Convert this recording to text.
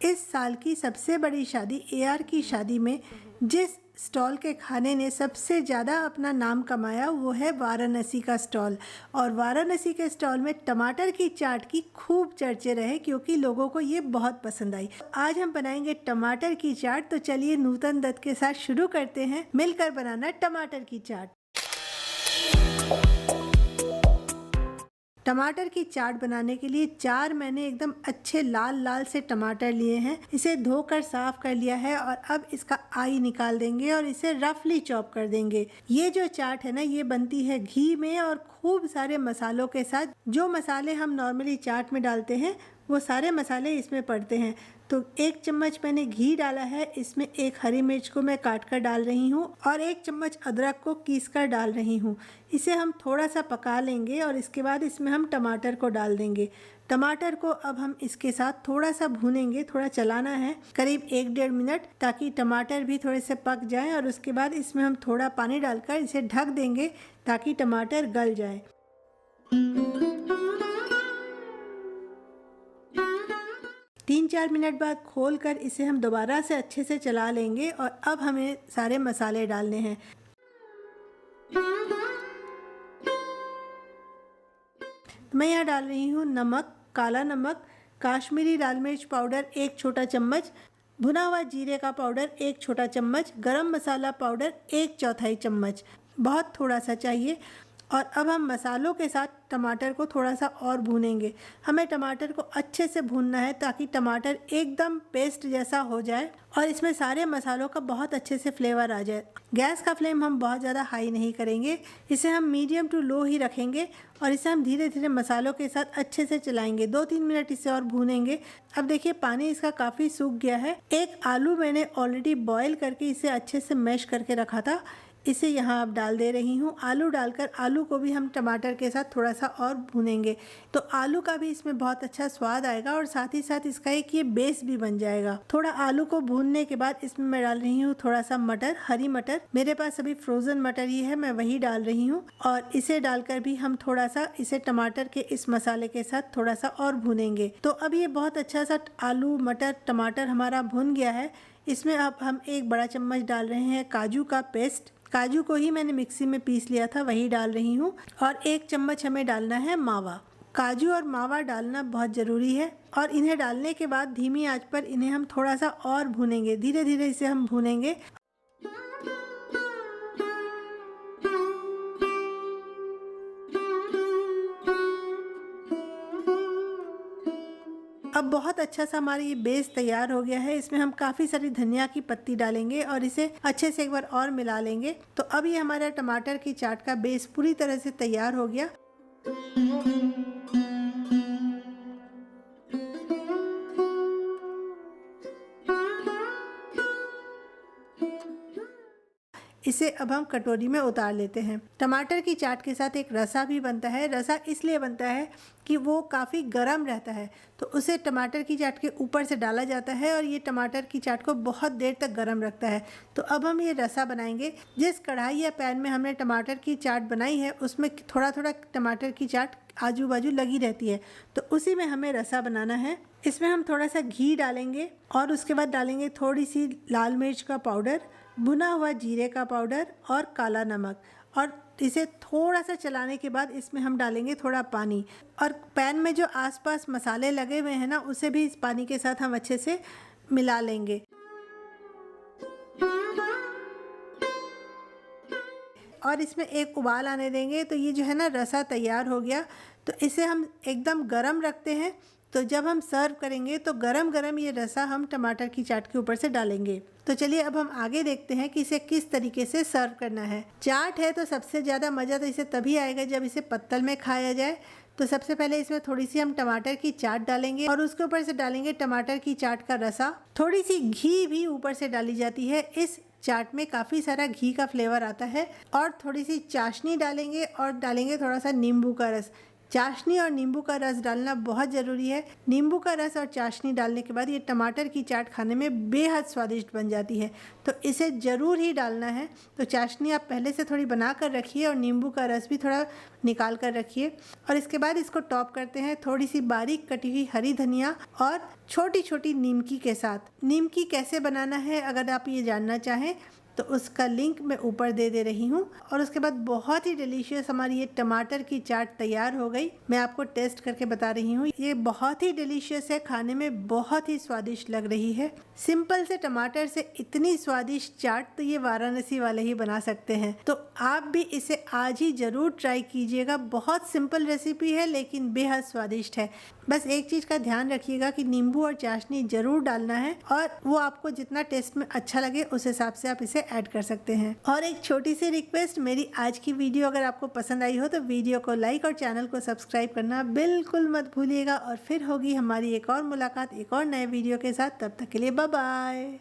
इस साल की सबसे बड़ी शादी AR की शादी में जिस स्टॉल के खाने ने सबसे ज़्यादा अपना नाम कमाया वो है वाराणसी का स्टॉल। और वाराणसी के स्टॉल में टमाटर की चाट की खूब चर्चे रहे क्योंकि लोगों को ये बहुत पसंद आई। आज हम बनाएंगे टमाटर की चाट। तो चलिए नूतन दत्त के साथ शुरू करते हैं मिलकर बनाना टमाटर की चाट। टमाटर की चाट बनाने के लिए 4 मैंने एकदम अच्छे लाल लाल से टमाटर लिए हैं। इसे धोकर साफ कर लिया है और अब इसका आई निकाल देंगे और इसे रफली चॉप कर देंगे। ये जो चाट है ना, ये बनती है घी में और खूब सारे मसालों के साथ। जो मसाले हम नॉर्मली चाट में डालते हैं वो सारे मसाले इसमें पड़ते हैं। तो 1 चम्मच मैंने घी डाला है, इसमें 1 हरी मिर्च को मैं काट कर डाल रही हूँ और 1 चम्मच अदरक को पीस कर डाल रही हूँ। इसे हम थोड़ा सा पका लेंगे और इसके बाद इसमें हम टमाटर को डाल देंगे। टमाटर को अब हम इसके साथ थोड़ा सा भूनेंगे, थोड़ा चलाना है करीब 1-1.5 मिनट, ताकि टमाटर भी थोड़े से पक जाएं। और उसके बाद इसमें हम थोड़ा पानी डालकर इसे ढक देंगे ताकि टमाटर गल जाए। 3-4 मिनट बाद खोलकर इसे हम दोबारा से अच्छे से चला लेंगे और अब हमें सारे मसाले डालने हैं। मैं यहाँ डाल रही हूँ नमक, काला नमक, काश्मीरी लाल मिर्च पाउडर 1 छोटा चम्मच, भुना हुआ जीरे का पाउडर 1 छोटा चम्मच, गरम मसाला पाउडर 1/4 चम्मच, बहुत थोड़ा सा चाहिए। और अब हम मसालों के साथ टमाटर को थोड़ा सा और भूनेंगे। हमें टमाटर को अच्छे से भूनना है ताकि टमाटर एकदम पेस्ट जैसा हो जाए और इसमें सारे मसालों का बहुत अच्छे से फ्लेवर आ जाए। गैस का फ्लेम हम बहुत ज़्यादा हाई नहीं करेंगे, इसे हम मीडियम टू लो ही रखेंगे और इसे हम धीरे धीरे मसालों के साथ अच्छे से चलाएंगे। 2-3 मिनट इसे और भूनेंगे। अब देखिए पानी इसका काफ़ी सूख गया है। 1 आलू मैंने ऑलरेडी बॉयल करके इसे अच्छे से मैश करके रखा था, इसे यहाँ अब डाल दे रही हूँ। आलू डालकर आलू को भी हम टमाटर के साथ थोड़ा सा और भूनेंगे तो आलू का भी इसमें बहुत अच्छा स्वाद आएगा और साथ ही साथ इसका एक ये बेस भी बन जाएगा। थोड़ा आलू को भूनने के बाद इसमें मैं डाल रही हूँ थोड़ा सा मटर, हरी मटर। मेरे पास अभी फ्रोजन मटर ही है, मैं वही डाल रही हूँ और इसे डालकर भी हम थोड़ा सा इसे टमाटर के इस मसाले के साथ थोड़ा सा और भूनेंगे। तो अब ये बहुत अच्छा सा आलू मटर टमाटर हमारा भुन गया है। इसमें अब हम 1 बड़ा चम्मच डाल रहे हैं काजू का पेस्ट। काजू को ही मैंने मिक्सी में पीस लिया था, वही डाल रही हूँ। और 1 चम्मच हमें डालना है मावा। काजू और मावा डालना बहुत ज़रूरी है और इन्हें डालने के बाद धीमी आंच पर इन्हें हम थोड़ा सा और भूनेंगे। धीरे धीरे इसे हम भूनेंगे। अब बहुत अच्छा सा हमारा ये बेस तैयार हो गया है। इसमें हम काफ़ी सारी धनिया की पत्ती डालेंगे और इसे अच्छे से एक बार और मिला लेंगे। तो अब ये हमारा टमाटर की चाट का बेस पूरी तरह से तैयार हो गया। इसे अब हम कटोरी में उतार लेते हैं। टमाटर की चाट के साथ एक रसा भी बनता है। रसा इसलिए बनता है कि वो काफ़ी गर्म रहता है, तो उसे टमाटर की चाट के ऊपर से डाला जाता है और ये टमाटर की चाट को बहुत देर तक गर्म रखता है। तो अब हम ये रसा बनाएंगे। जिस कढ़ाई या पैन में हमने टमाटर की चाट बनाई है उसमें थोड़ा थोड़ा टमाटर की चाट आजू बाजू लगी रहती है, तो उसी में हमें रसा बनाना है। इसमें हम थोड़ा सा घी डालेंगे और उसके बाद डालेंगे थोड़ी सी लाल मिर्च का पाउडर, भुना हुआ जीरे का पाउडर और काला नमक। और इसे थोड़ा सा चलाने के बाद इसमें हम डालेंगे थोड़ा पानी और पैन में जो आसपास मसाले लगे हुए हैं ना, उसे भी इस पानी के साथ हम अच्छे से मिला लेंगे। और इसमें एक उबाल आने देंगे। तो ये जो है ना रसा तैयार हो गया। तो इसे हम एकदम गरम रखते हैं। तो जब हम सर्व करेंगे तो गरम गरम ये रसा हम टमाटर की चाट के ऊपर से डालेंगे। तो चलिए अब हम आगे देखते हैं कि इसे किस तरीके से सर्व करना है। चाट है तो सबसे ज़्यादा मज़ा तो इसे तभी आएगा जब इसे पत्तल में खाया जाए। तो सबसे पहले इसमें थोड़ी सी हम टमाटर की चाट डालेंगे और उसके ऊपर से डालेंगे टमाटर की चाट का रसा। थोड़ी सी घी भी ऊपर से डाली जाती है। इस चाट में काफ़ी सारा घी का फ्लेवर आता है। और थोड़ी सी चाशनी डालेंगे और डालेंगे थोड़ा सा नींबू का रस। चाशनी और नींबू का रस डालना बहुत ज़रूरी है। नींबू का रस और चाशनी डालने के बाद ये टमाटर की चाट खाने में बेहद स्वादिष्ट बन जाती है, तो इसे ज़रूर ही डालना है। तो चाशनी आप पहले से थोड़ी बना कर रखिए और नींबू का रस भी थोड़ा निकाल कर रखिए। और इसके बाद इसको टॉप करते हैं थोड़ी सी बारीक कटी हुई हरी धनिया और छोटी छोटी नीमकी के साथ। नीमकी कैसे बनाना है अगर आप ये जानना चाहें तो उसका लिंक मैं ऊपर दे रही हूँ। और उसके बाद बहुत ही डिलीशियस हमारी ये टमाटर की चाट तैयार हो गई। मैं आपको टेस्ट करके बता रही हूँ, ये बहुत ही डिलीशियस है, खाने में बहुत ही स्वादिष्ट लग रही है। सिंपल से टमाटर से इतनी स्वादिष्ट चाट तो ये वाराणसी वाले ही बना सकते हैं। तो आप भी इसे आज ही ज़रूर ट्राई कीजिएगा। बहुत सिंपल रेसिपी है लेकिन बेहद स्वादिष्ट है। बस एक चीज़ का ध्यान रखिएगा कि नींबू और चाशनी ज़रूर डालना है और वो आपको जितना टेस्ट में अच्छा लगे उस हिसाब से आप इसे ऐड कर सकते हैं। और एक छोटी सी रिक्वेस्ट, मेरी आज की वीडियो अगर आपको पसंद आई हो तो वीडियो को लाइक और चैनल को सब्सक्राइब करना बिल्कुल मत भूलिएगा। और फिर होगी हमारी एक और मुलाकात एक और नए वीडियो के साथ। तब तक के लिए बाय बाय।